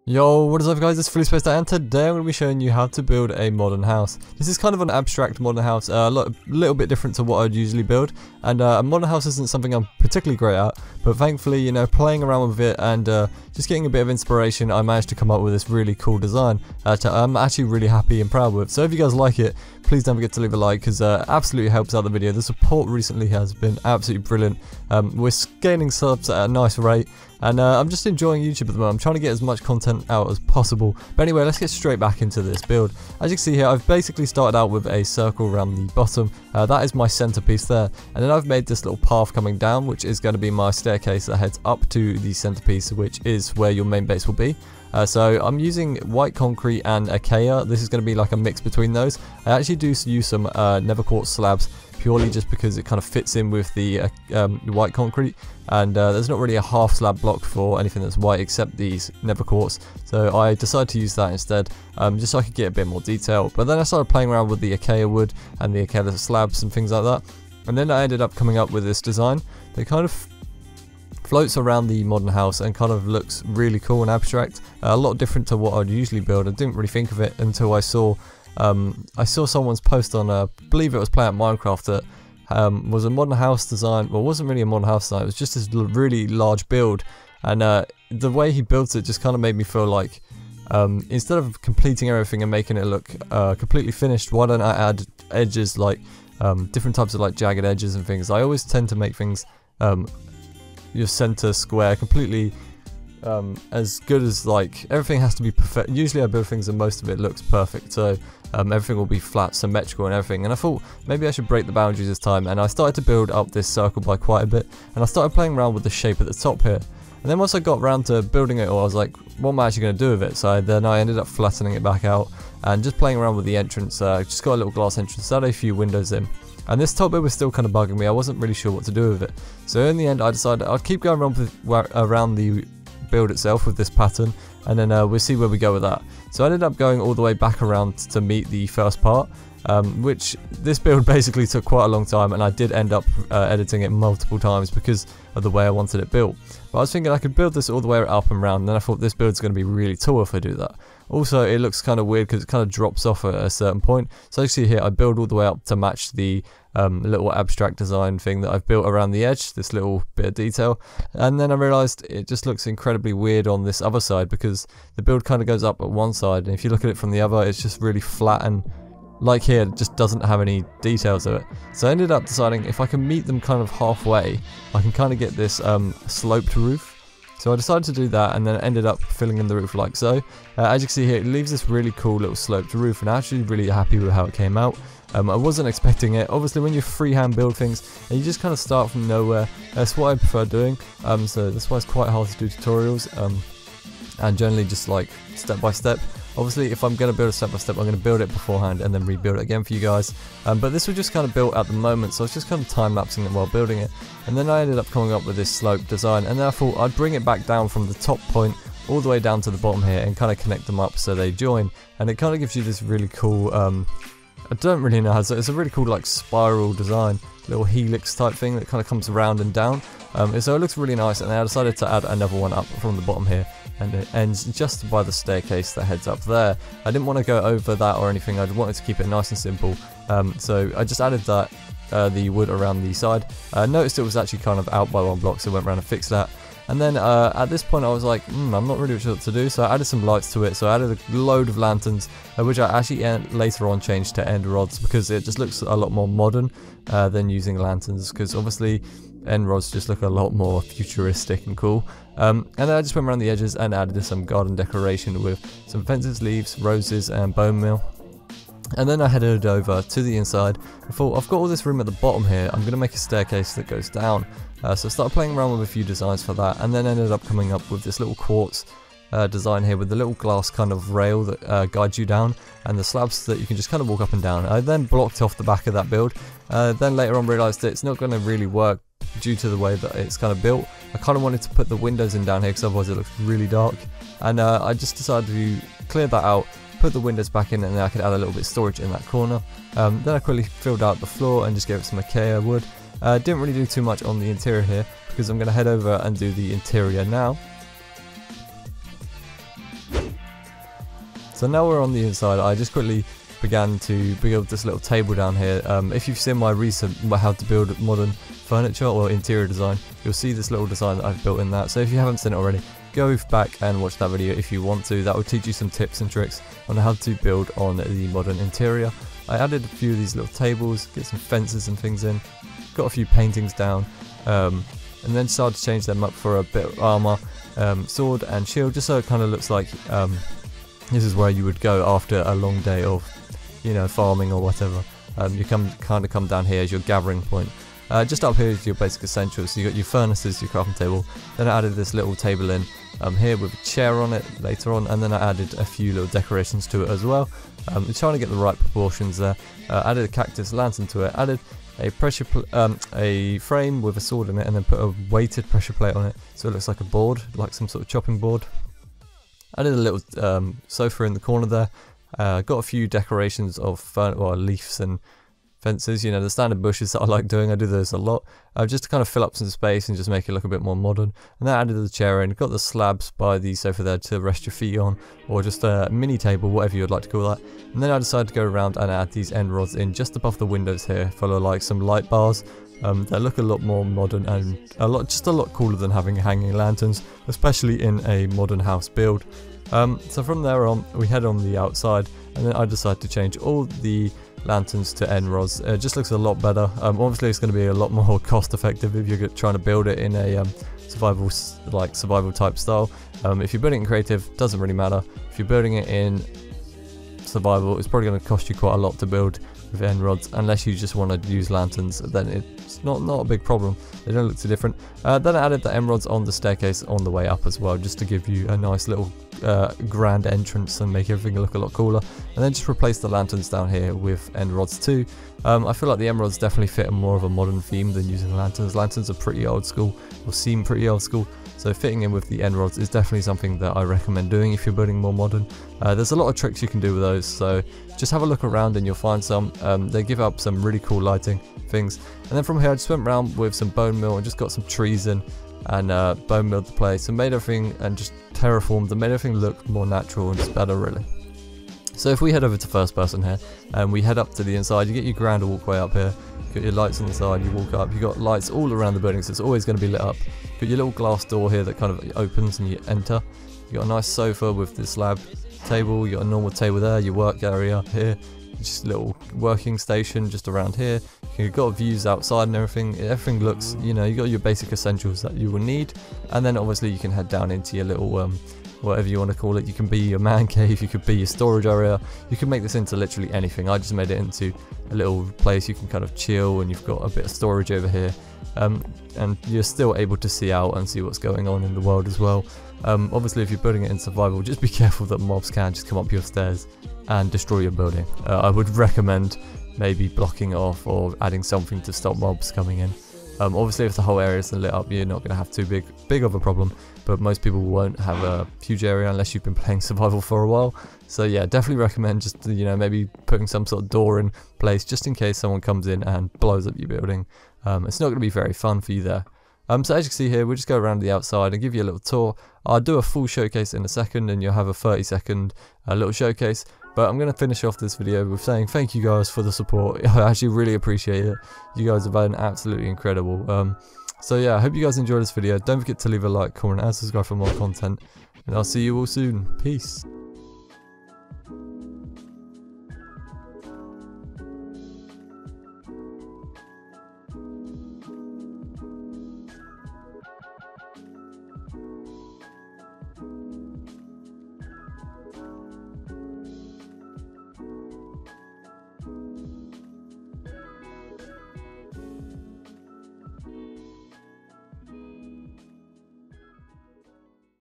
Yo, what is up guys, it's Fully Spaced Out, and today I'm going to be showing you how to build a modern house. This is kind of an abstract modern house, a little bit different to what I'd usually build, and a modern house isn't something I'm particularly great at, but thankfully, you know, playing around with it and just getting a bit of inspiration, I managed to come up with this really cool design that I'm actually really happy and proud with. So if you guys like it, please don't forget to leave a like, because absolutely helps out the video. The support recently has been absolutely brilliant. We're gaining subs at a nice rate, and I'm just enjoying YouTube at the moment. I'm trying to get as much content out as possible. But anyway, let's get straight back into this build. As you can see here, I've basically started out with a circle around the bottom. That is my centerpiece there. And then I've made this little path coming down, which is going to be my staircase that heads up to the centerpiece, which is where your main base will be. So I'm using white concrete and acacia. This is going to be like a mix between those. I actually do use some nether quartz slabs, purely just because it kind of fits in with the white concrete, and there's not really a half slab block for anything that's white except these nether quartz, so I decided to use that instead, just so I could get a bit more detail. But then I started playing around with the acacia wood and the acacia slabs and things like that, and then I ended up coming up with this design that kind of floats around the modern house and kind of looks really cool and abstract, a lot different to what I'd usually build. I didn't really think of it until I saw someone's post on, I believe it was Play At Minecraft, that was a modern house design. Well, it wasn't really a modern house design, it was just this really large build, and the way he built it just kind of made me feel like, instead of completing everything and making it look completely finished, why don't I add edges, like different types of like jagged edges and things. I always tend to make things your center square completely as good as, like, everything has to be perfect. Usually I build things and most of it looks perfect, so everything will be flat, symmetrical and everything, and I thought maybe I should break the boundaries this time, and I started to build up this circle by quite a bit, and I started playing around with the shape at the top here. And then once I got around to building it all, I was like, what am I actually going to do with it? So then I ended up flattening it back out and just playing around with the entrance. Just got a little glass entrance, had a few windows in. And this top bit was still kind of bugging me. I wasn't really sure what to do with it. So in the end, I decided I'd keep going around the build itself with this pattern, and then we'll see where we go with that. So I ended up going all the way back around to meet the first part, which this build basically took quite a long time, and I did end up editing it multiple times because of the way I wanted it built. But I was thinking I could build this all the way up and round, and then I thought this build's going to be really tall if I do that. Also, it looks kind of weird because it kind of drops off at a certain point. So as you see here, I build all the way up to match the little abstract design thing that I've built around the edge, this little bit of detail. And then I realised it just looks incredibly weird on this other side, because the build kind of goes up at one side, and if you look at it from the other, it's just really flat, and like here, it just doesn't have any details of it. So I ended up deciding if I can meet them kind of halfway, I can kind of get this sloped roof. So I decided to do that, and then ended up filling in the roof like so. As you can see here, it leaves this really cool little sloped roof, and I'm actually really happy with how it came out. I wasn't expecting it. Obviously, when you freehand build things, and you just kind of start from nowhere, that's what I prefer doing. So that's why it's quite hard to do tutorials, and generally just like step by step. Obviously, if I'm going to build a step by step, I'm going to build it beforehand and then rebuild it again for you guys. But this was just kind of built at the moment, so I was just kind of time-lapsing it while building it. And then I ended up coming up with this slope design, and then I thought I'd bring it back down from the top point all the way down to the bottom here and kind of connect them up so they join. And it kind of gives you this really cool, I don't really know how to, it's a really cool like spiral design, little helix type thing that kind of comes around and down. So it looks really nice, and I decided to add another one up from the bottom here, and it ends just by the staircase that heads up there. I didn't want to go over that or anything, I wanted to keep it nice and simple, so I just added that, the wood around the side. Noticed it was actually kind of out by one block, so I went around and fixed that. And then at this point I was like, I'm not really sure what to do, so I added some lights to it. So I added a load of lanterns, which I actually later on changed to end rods, because it just looks a lot more modern than using lanterns, because obviously end rods just look a lot more futuristic and cool. And then I just went around the edges and added some garden decoration with some fences, leaves, roses and bone meal. And then I headed over to the inside. I thought, I've got all this room at the bottom here, I'm going to make a staircase that goes down. So I started playing around with a few designs for that, and then ended up coming up with this little quartz design here with the little glass kind of rail that guides you down, and the slabs that you can just kind of walk up and down. I then blocked off the back of that build. Then later on realised that it's not going to really work due to the way that it's kind of built. I kind of wanted to put the windows in down here because otherwise it looks really dark, and I just decided to clear that out, put the windows back in, and then I could add a little bit of storage in that corner. Then I quickly filled out the floor and just gave it some acacia wood. Didn't really do too much on the interior here, because I'm going to head over and do the interior now. So now we're on the inside. I just quickly began to build this little table down here. If you've seen my recent how to build modern furniture or interior design, you'll see this little design that I've built in that. So if you haven't seen it already, go back and watch that video if you want to. That will teach you some tips and tricks on how to build on the modern interior. I added a few of these little tables, get some fences and things in, got a few paintings down, and then decided to change them up for a bit of armor, sword and shield, just so it kind of looks like this is where you would go after a long day of, you know, farming or whatever. You kind of come down here as your gathering point. Just up here is your basic essentials. So you got your furnaces, your crafting table. Then I added this little table in here with a chair on it later on, and then I added a few little decorations to it as well. Trying to get the right proportions there. Added a cactus lantern to it. Added a frame with a sword in it, and then put a weighted pressure plate on it, so it looks like a board, like some sort of chopping board. Added a little sofa in the corner there. Got a few decorations of leaves and fences, you know, the standard bushes that I like doing. I do those a lot, just to kind of fill up some space and just make it look a bit more modern. And then I added the chair in, got the slabs by the sofa there to rest your feet on, or just a mini table, whatever you'd like to call that. And then I decided to go around and add these end rods in just above the windows here, for like some light bars. They look a lot more modern and just a lot cooler than having hanging lanterns, especially in a modern house build. So from there on, we head on the outside, and then I decided to change all the lanterns to end rods. It just looks a lot better. Obviously it's going to be a lot more cost effective if you're trying to build it in a survival type style. If you're building it in creative, doesn't really matter. If you're building it in survival, it's probably going to cost you quite a lot to build with end rods, unless you just want to use lanterns. Then it's not a big problem. They don't look too different. Then I added the end rods on the staircase on the way up as well, just to give you a nice little grand entrance and make everything look a lot cooler. And then just replace the lanterns down here with end rods too. I feel like the end rods definitely fit more of a modern theme than using lanterns. Lanterns are pretty old school, or seem pretty old school. So fitting in with the end rods is definitely something that I recommend doing if you're building more modern. There's a lot of tricks you can do with those, so just have a look around and you'll find some. They give up some really cool lighting things. And then from here I just went around with some bone meal and just got some trees in, and bone milled the place and made everything, and just terraformed and made everything look more natural and just better really. So if we head over to first person here, and we head up to the inside, you get your ground walkway up here, you got your lights on the side, you walk up, you got lights all around the building, so it's always going to be lit up. You got your little glass door here that kind of opens and you enter. You got a nice sofa with the slab table, you got a normal table there, your work area here, just a little working station just around here. You've got views outside and everything looks, you know, you got your basic essentials that you will need. And then obviously you can head down into your little whatever you want to call it. You can be your man cave, you could be your storage area, you can make this into literally anything. I just made it into a little place you can kind of chill, and you've got a bit of storage over here, and you're still able to see out and see what's going on in the world as well. Obviously if you're building it in survival, just be careful that mobs can just come up your stairs and destroy your building. I would recommend maybe blocking it off or adding something to stop mobs coming in. Obviously if the whole area isn't lit up, you're not going to have too big of a problem, but most people won't have a huge area unless you've been playing survival for a while. So yeah, definitely recommend just, you know, maybe putting some sort of door in place just in case someone comes in and blows up your building. It's not going to be very fun for you there. So as you can see here, we'll just go around the outside and give you a little tour. I'll do a full showcase in a second, and you'll have a 30-second little showcase. But I'm going to finish off this video with saying thank you guys for the support. I actually really appreciate it. You guys have been absolutely incredible. So yeah, I hope you guys enjoyed this video. Don't forget to leave a like, comment and subscribe for more content. And I'll see you all soon. Peace.